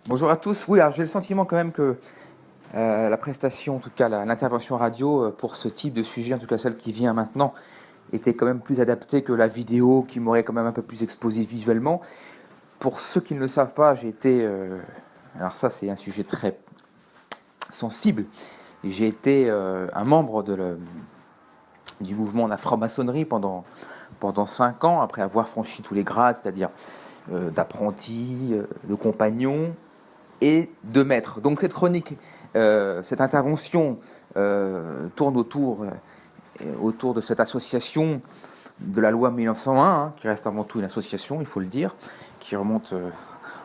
Bonjour à tous. Oui, alors j'ai le sentiment quand même que la prestation, en tout cas l'intervention radio pour ce type de sujet, en tout cas celle qui vient maintenant, était quand même plus adaptée que la vidéo qui m'aurait quand même un peu plus exposé visuellement. Pour ceux qui ne le savent pas, j'ai été, alors ça c'est un sujet très sensible, j'ai été un membre du mouvement de la franc-maçonnerie pendant 5 ans, après avoir franchi tous les grades, c'est-à-dire d'apprenti, de compagnon, et de maître. Donc cette chronique, cette intervention tourne autour de cette association de la loi 1901, hein, qui reste avant tout une association, il faut le dire, qui remonte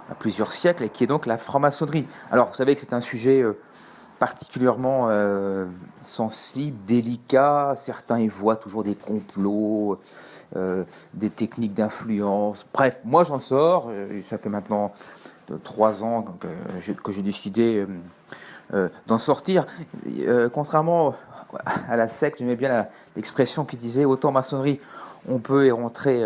à plusieurs siècles et qui est donc la franc-maçonnerie. Alors vous savez que c'est un sujet particulièrement sensible, délicat. Certains y voient toujours des complots, des techniques d'influence. Bref, moi j'en sors. Ça fait maintenant 3 ans que j'ai décidé d'en sortir. Contrairement à la secte, j'aimais bien l'expression qui disait autant maçonnerie, on peut y rentrer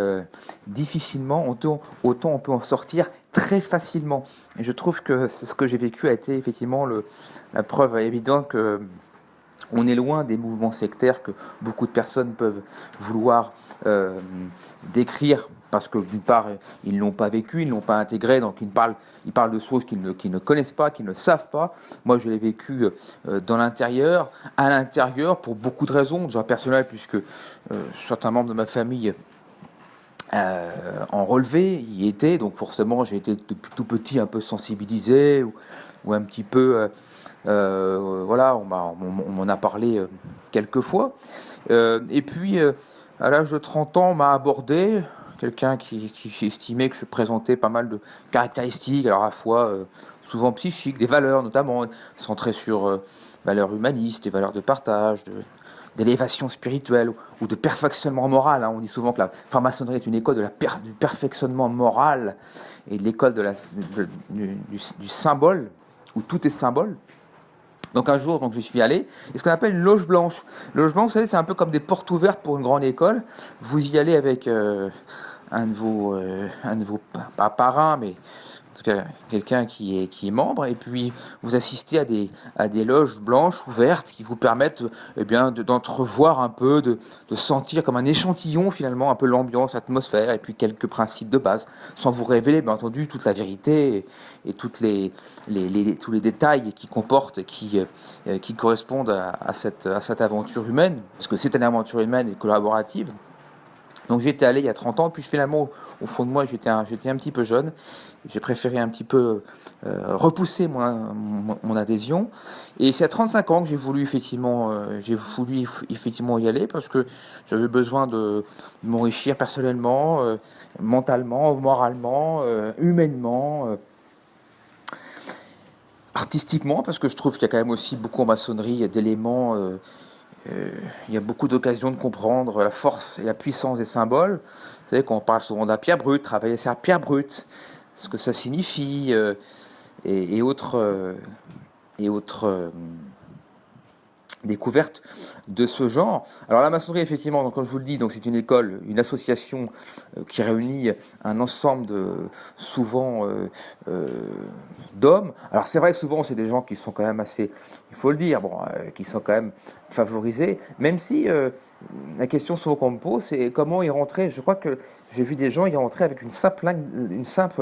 difficilement, autant on peut en sortir très facilement. Et je trouve que ce que j'ai vécu a été effectivement la preuve évidente que on est loin des mouvements sectaires que beaucoup de personnes peuvent vouloir décrire parce que d'une part, ils ne l'ont pas vécu, ils ne l'ont pas intégré, donc ils parlent de choses qu'ils ne connaissent pas, qu'ils ne savent pas. Moi, je l'ai vécu dans l'intérieur, à l'intérieur, pour beaucoup de raisons, déjà personnelles, puisque certains membres de ma famille en relevé, y étaient, donc forcément, j'ai été depuis tout petit un peu sensibilisé, ou un petit peu... voilà, on m'en a parlé quelques fois. Et puis, à l'âge de 30 ans, on m'a abordé quelqu'un qui estimait que je présentais pas mal de caractéristiques, alors à la fois souvent psychiques, des valeurs notamment, centrées sur valeurs humanistes, des valeurs de partage, d'élévation spirituelle ou de perfectionnement moral. Hein. On dit souvent que la franc-maçonnerie est une école du perfectionnement moral et de l'école du symbole, où tout est symbole. Donc un jour, donc, je suis allé, et ce qu'on appelle une loge blanche. Loge blanche, vous savez, c'est un peu comme des portes ouvertes pour une grande école. Vous y allez avec un de vos pas parrains, mais en tout cas quelqu'un qui est membre, et puis vous assistez à des loges blanches ouvertes qui vous permettent bien d'entrevoir un peu, de sentir comme un échantillon finalement un peu l'ambiance, l'atmosphère, et puis quelques principes de base, sans vous révéler bien entendu toute la vérité et tous les détails qui comportent, qui correspondent à cette aventure humaine, parce que c'est une aventure humaine et collaborative. Donc j'étais allé il y a 30 ans, puis finalement, au fond de moi, j'étais un petit peu jeune. J'ai préféré un petit peu repousser mon adhésion. Et c'est à 35 ans que j'ai voulu effectivement y aller, parce que j'avais besoin de m'enrichir personnellement, mentalement, moralement, humainement, artistiquement, parce que je trouve qu'il y a quand même aussi beaucoup en maçonnerie, il y a d'éléments, il y a beaucoup d'occasions de comprendre la force et la puissance des symboles. Vous savez qu'on parle souvent de la pierre brute, travailler sur la pierre brute, ce que ça signifie, et autres découverte de ce genre. Alors la maçonnerie, effectivement, donc, comme je vous le dis, donc c'est une école, une association qui réunit un ensemble souvent d'hommes. Alors c'est vrai que souvent c'est des gens qui sont quand même assez, il faut le dire, bon, qui sont quand même favorisés, même si la question souvent qu'on me pose, c'est comment y rentrer. Je crois que j'ai vu des gens y rentrer avec une simple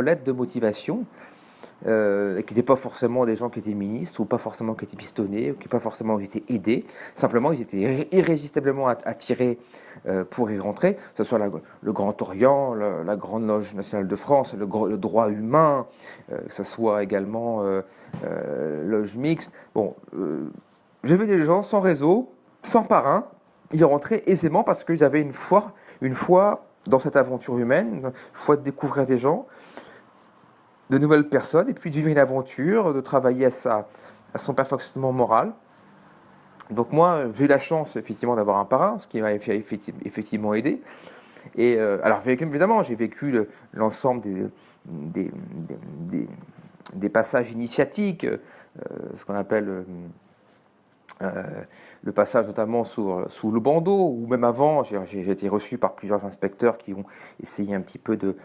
lettre de motivation, qui n'étaient pas forcément des gens qui étaient ministres, ou pas forcément qui étaient pistonnés, ou qui pas forcément qui étaient aidés. Simplement, ils étaient irrésistiblement attirés pour y rentrer, que ce soit le Grand Orient, la Grande Loge nationale de France, le droit humain, que ce soit également loge mixte. Bon, j'ai vu des gens sans réseau, sans parrain, y rentrer aisément parce qu'ils avaient une foi dans cette aventure humaine, une foi de découvrir des gens, de nouvelles personnes, et puis de vivre une aventure, de travailler à son perfectionnement moral. Donc moi, j'ai eu la chance effectivement d'avoir un parrain, ce qui m'a effectivement aidé. Et alors évidemment, j'ai vécu l'ensemble des, des, des passages initiatiques, ce qu'on appelle le passage notamment sous le bandeau, ou même avant, j'ai été reçu par plusieurs inspecteurs qui ont essayé un petit peu de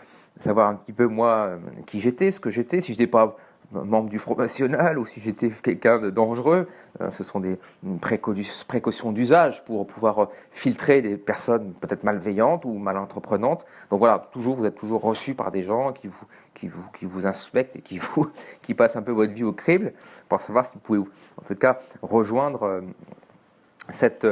savoir un petit peu moi qui j'étais, ce que j'étais, si je n'étais pas membre du Front National ou si j'étais quelqu'un de dangereux. Ce sont des précautions d'usage pour pouvoir filtrer des personnes peut-être malveillantes ou mal entreprenantes. Donc voilà, vous êtes toujours reçu par des gens qui vous inspectent et qui passent un peu votre vie au crible pour savoir si vous pouvez, en tout cas, rejoindre cette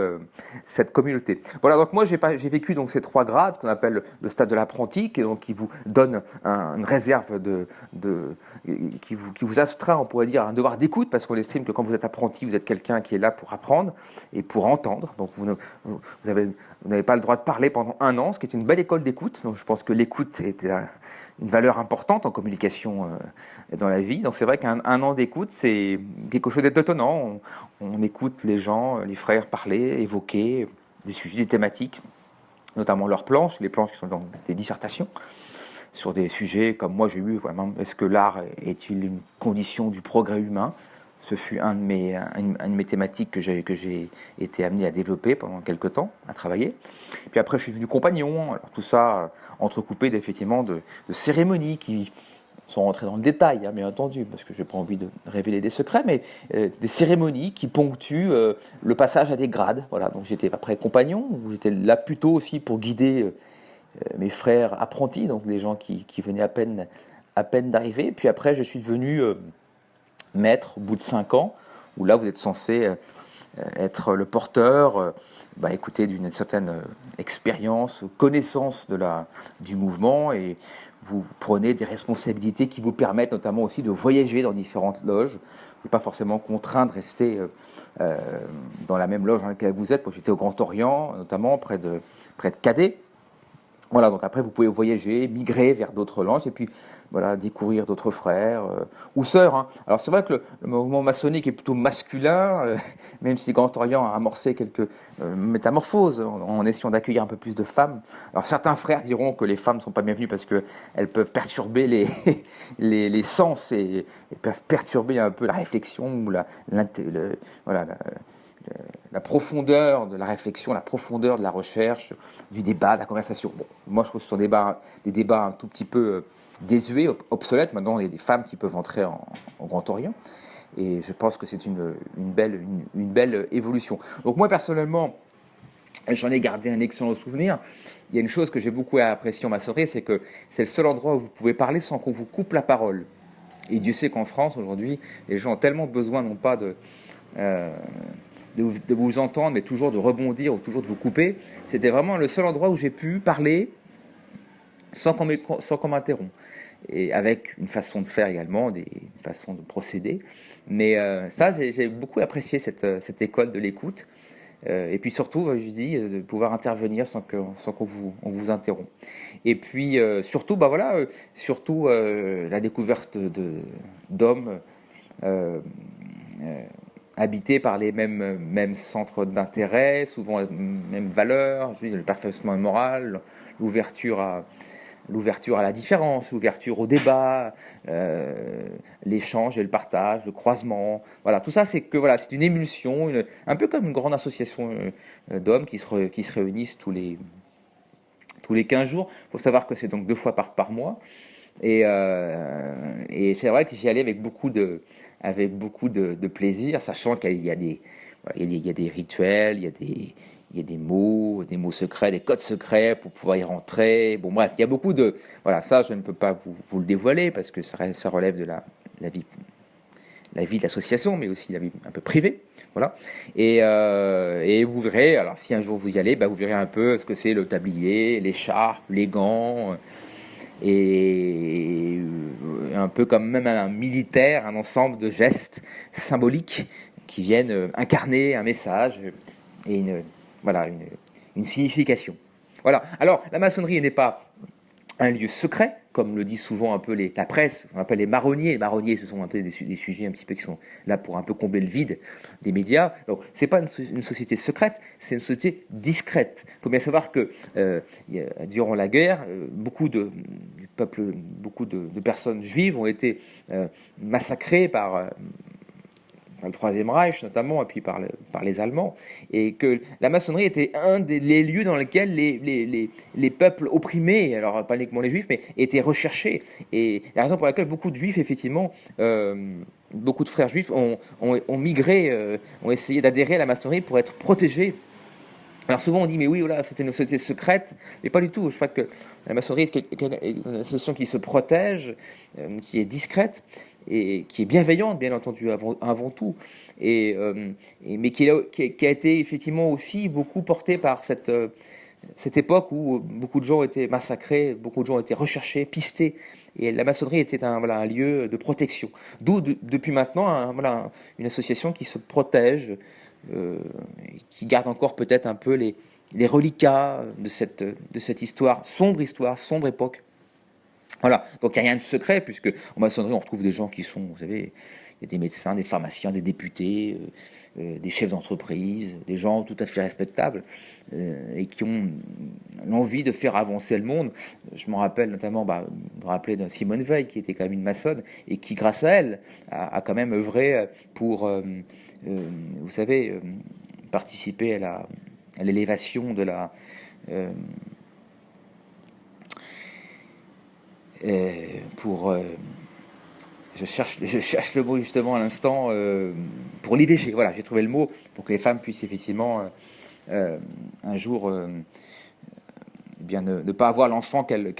communauté. Voilà, donc moi j'ai vécu donc ces 3 grades qu'on appelle le stade de l'apprenti, qui vous donne une réserve qui vous astreint, on pourrait dire, à un devoir d'écoute, parce qu'on estime que quand vous êtes apprenti, vous êtes quelqu'un qui est là pour apprendre et pour entendre. Donc vous n'avez pas le droit de parler pendant 1 an, ce qui est une belle école d'écoute. Donc je pense que l'écoute est une valeur importante en communication dans la vie. Donc c'est vrai qu'un an d'écoute, c'est quelque chose d'étonnant. On écoute les gens, les frères parler, évoquer des sujets, des thématiques, notamment leurs planches, les planches qui sont dans des dissertations, sur des sujets comme moi j'ai eu, vraiment, est-ce que l'art est-il une condition du progrès humain? Ce fut une de mes thématiques que j'ai été amené à développer pendant quelques temps, à travailler. Puis après, je suis devenu compagnon. Alors, tout ça entrecoupé effectivement de cérémonies qui sont rentrées dans le détail, hein, bien entendu, parce que je n'ai pas envie de révéler des secrets, mais des cérémonies qui ponctuent le passage à des grades. Voilà, donc j'étais après compagnon, j'étais là plutôt aussi pour guider mes frères apprentis, donc des gens qui venaient à peine d'arriver. Puis après, je suis devenu maître au bout de 5 ans, où là vous êtes censé être le porteur, écoutez, d'une certaine expérience, connaissance du mouvement, et vous prenez des responsabilités qui vous permettent notamment aussi de voyager dans différentes loges. Vous n'êtes pas forcément contraint de rester dans la même loge dans laquelle vous êtes. Moi j'étais au Grand Orient, notamment près de Cadé. Voilà, donc après vous pouvez voyager, migrer vers d'autres langues et puis voilà, découvrir d'autres frères ou sœurs. Hein. Alors c'est vrai que le mouvement maçonnique est plutôt masculin, même si Grand Orient a amorcé quelques métamorphoses en essayant d'accueillir un peu plus de femmes. Alors certains frères diront que les femmes ne sont pas bienvenues parce qu'elles peuvent perturber les sens et peuvent perturber un peu la réflexion ou la profondeur de la réflexion, la profondeur de la recherche, du débat, de la conversation. Bon, moi, je trouve que ce sont des débats un tout petit peu désuets, obsolètes. Maintenant, il y a des femmes qui peuvent entrer en Grand Orient. Et je pense que c'est une belle évolution. Donc moi, personnellement, j'en ai gardé un excellent souvenir. Il y a une chose que j'ai beaucoup appréciée en maçonnerie, c'est que c'est le seul endroit où vous pouvez parler sans qu'on vous coupe la parole. Et Dieu sait qu'en France, aujourd'hui, les gens ont tellement besoin, non pas de vous entendre, mais toujours de rebondir ou toujours de vous couper. C'était vraiment le seul endroit où j'ai pu parler sans qu'on m'interrompt. Et avec une façon de faire également, une façon de procéder. Mais ça, j'ai beaucoup apprécié cette école de l'écoute. Et puis surtout, je dis, de pouvoir intervenir sans qu'on vous interrompt. Et puis surtout, la découverte d'hommes habités par les mêmes centres d'intérêt, souvent les mêmes valeurs, le perfectionnement moral, l'ouverture à la différence, l'ouverture au débat, l'échange et le partage, le croisement. Voilà, tout ça, c'est une émulsion, un peu comme une grande association d'hommes qui se réunissent tous les 15 jours. Il faut savoir que c'est donc 2 fois par mois. Et c'est vrai que j'y allais avec beaucoup de plaisir, sachant qu'il y a des rituels, il y a des mots secrets, des codes secrets pour pouvoir y rentrer. Bon, bref, il y a beaucoup de... Voilà, ça, je ne peux pas vous le dévoiler parce que ça relève de la vie de l'association, mais aussi la vie un peu privée. Voilà. Et vous verrez, alors si un jour vous y allez, vous verrez un peu ce que c'est le tablier, l'écharpe, les gants... et un peu comme même un militaire, un ensemble de gestes symboliques qui viennent incarner un message et une signification. Voilà. Alors, la maçonnerie n'est pas un lieu secret, comme le dit souvent un peu la presse, on appelle les marronniers. Les marronniers, ce sont un peu des sujets un petit peu qui sont là pour un peu combler le vide des médias. Donc, c'est pas une société secrète, c'est une société discrète. Il faut bien savoir que durant la guerre, beaucoup de personnes juives ont été massacrées par par le Troisième Reich notamment, et puis par les Allemands, et que la maçonnerie était un des les lieux dans lesquels les peuples opprimés, alors pas uniquement les juifs, mais étaient recherchés. Et la raison pour laquelle beaucoup de juifs, effectivement, beaucoup de frères juifs ont migré, ont essayé d'adhérer à la maçonnerie pour être protégés. Alors souvent on dit mais oui voilà c'était une société secrète, mais pas du tout. Je crois que la maçonnerie est une association qui se protège, qui est discrète et qui est bienveillante bien entendu avant tout, mais qui a été effectivement aussi beaucoup portée par cette époque où beaucoup de gens étaient massacrés, beaucoup de gens étaient recherchés, pistés, et la maçonnerie était voilà, un lieu de protection. D'où depuis maintenant voilà, une association qui se protège, euh, qui garde encore peut-être un peu les reliquats de cette histoire, sombre époque. Voilà, donc il n'y a rien de secret, puisque en maçonnerie, on retrouve des gens qui sont, vous savez, il y a des médecins, des pharmaciens, des députés, des chefs d'entreprise, des gens tout à fait respectables, et qui ont l'envie de faire avancer le monde. Je me rappelle notamment, me rappeler de Simone Veil, qui était quand même une maçonne, et qui, grâce à elle, a quand même œuvré pour, vous savez, participer à l'élévation de la... euh, pour je cherche le mot justement à l'instant, pour l'IVG. Voilà, j'ai trouvé le mot pour que les femmes puissent effectivement un jour eh bien ne pas avoir l'enfant qu'elles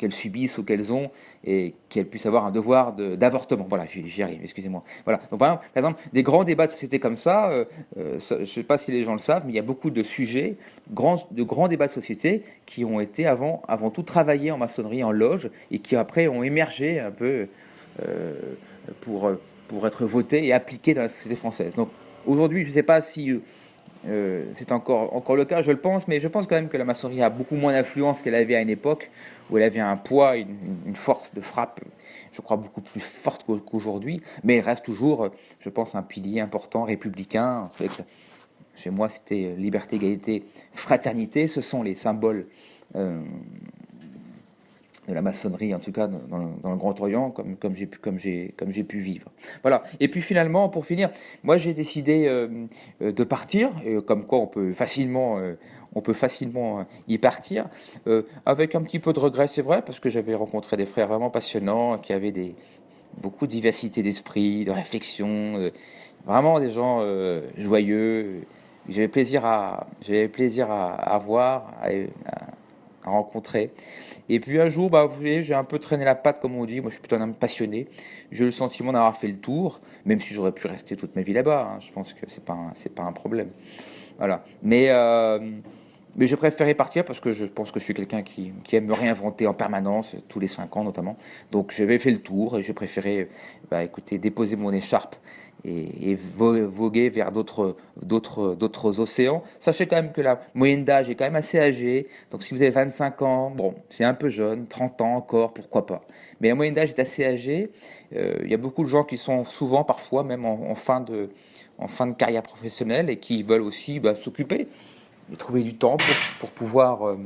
subissent ou qu'elles ont, et qu'elles puissent avoir un devoir d'avortement. Voilà, j'y arrive, excusez-moi. Voilà. Donc, par exemple, des grands débats de société comme ça, je ne sais pas si les gens le savent, mais il y a beaucoup de sujets, de grands débats de société qui ont été avant tout travaillés en maçonnerie, en loge, et qui après ont émergé un peu euh, pour, pour être votés et appliqués dans la société française. Donc aujourd'hui, je ne sais pas si c'est encore le cas, je le pense, mais je pense quand même que la maçonnerie a beaucoup moins d'influence qu'elle avait à une époque où elle avait un poids, une force de frappe, je crois, beaucoup plus forte qu'aujourd'hui, mais elle reste toujours, je pense, un pilier important, républicain. Chez moi, c'était liberté, égalité, fraternité, ce sont les symboles euh, de la maçonnerie, en tout cas dans le Grand Orient, comme j'ai pu vivre. Voilà. Et puis finalement, pour finir, moi j'ai décidé de partir, et comme quoi on peut facilement y partir, avec un petit peu de regret, c'est vrai, parce que j'avais rencontré des frères vraiment passionnants, qui avaient beaucoup de vivacité d'esprit, de réflexion, vraiment des gens joyeux. J'avais plaisir à voir, à rencontrer. Et puis un jour, vous voyez, j'ai un peu traîné la patte, comme on dit. Moi, je suis plutôt un homme passionné. J'ai eu le sentiment d'avoir fait le tour, même si j'aurais pu rester toute ma vie là-bas, hein. Je pense que c'est pas un problème. Voilà. Mais j'ai préféré partir parce que je pense que je suis quelqu'un qui aime me réinventer en permanence, tous les 5 ans notamment. Donc j'avais fait le tour et j'ai préféré, écoutez, déposer mon écharpe et voguer vers d'autres océans. Sachez quand même que la moyenne d'âge est quand même assez âgée. Donc si vous avez 25 ans, bon, c'est un peu jeune, 30 ans encore, pourquoi pas. Mais la moyenne d'âge est assez âgée. Il y a beaucoup de gens qui sont souvent, parfois, même en fin de carrière professionnelle, et qui veulent aussi s'occuper et trouver du temps pour pouvoir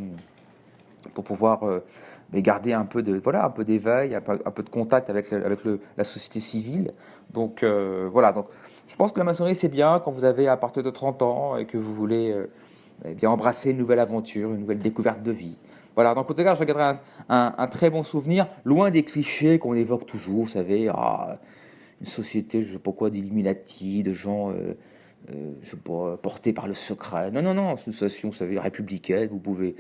garder un peu un peu d'éveil, un peu de contact avec la société civile. Donc voilà, donc je pense que la maçonnerie c'est bien quand vous avez à partir de 30 ans et que vous voulez bien embrasser une nouvelle aventure, une nouvelle découverte de vie. Voilà, donc en tout cas, je garderai un très bon souvenir, loin des clichés qu'on évoque toujours, vous savez, une société, je ne sais pas quoi, d'Illuminati, de gens je sais pas, portés par le secret. Non, non, non, c'est une association, vous savez, républicaine, vous pouvez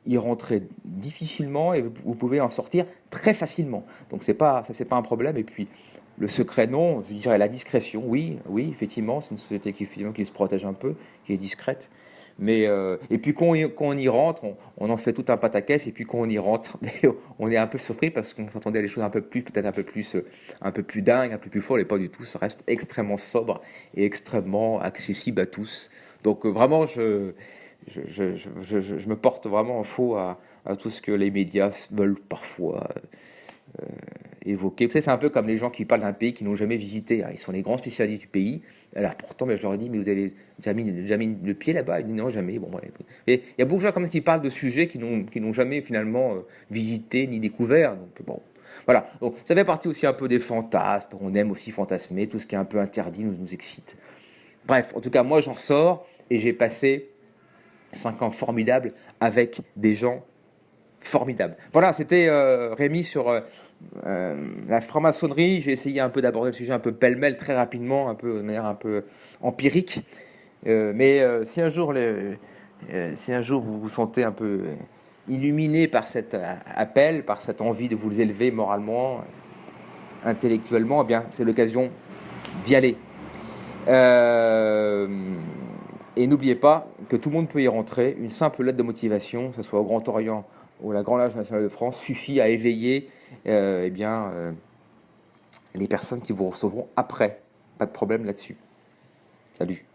y rentrer difficilement et vous pouvez en sortir très facilement. Donc c'est pas un problème. Et puis le secret, non, je dirais la discrétion, oui, oui, effectivement, c'est une société effectivement, qui se protège un peu, qui est discrète. Mais et puis quand on y rentre, on en fait tout un pataquès, et puis quand on y rentre, on est un peu surpris parce qu'on s'attendait à des choses un peu plus, peut-être un peu plus dingues, un peu plus folles, et pas du tout. Ça reste extrêmement sobre et extrêmement accessible à tous. Donc vraiment, je me porte vraiment en faux à tout ce que les médias veulent parfois évoquer. Vous savez, c'est un peu comme les gens qui parlent d'un pays qu'ils n'ont jamais visité, hein. Ils sont les grands spécialistes du pays. Alors pourtant, je leur ai dit, mais vous avez jamais mis le pied là-bas? Ils disent non, jamais. Bon, ouais. Et il y a beaucoup de gens quand même qui parlent de sujets qui n'ont jamais finalement visité ni découvert. Donc bon, Voilà, donc ça fait partie aussi un peu des fantasmes, on aime aussi fantasmer, tout ce qui est un peu interdit nous excite. Bref, en tout cas, moi j'en ressors et j'ai passé 5 ans formidables avec des gens formidables. Voilà, c'était Rémi sur la franc-maçonnerie. J'ai essayé un peu d'aborder le sujet un peu pêle-mêle, très rapidement, un peu de manière un peu empirique. Mais si un jour vous vous sentez un peu illuminé par cet appel, par cette envie de vous élever moralement, intellectuellement, eh bien c'est l'occasion d'y aller. Euh, et n'oubliez pas que tout le monde peut y rentrer. Une simple lettre de motivation, que ce soit au Grand Orient ou à la Grande Loge nationale de France, suffit à éveiller les personnes qui vous recevront après. Pas de problème là-dessus. Salut.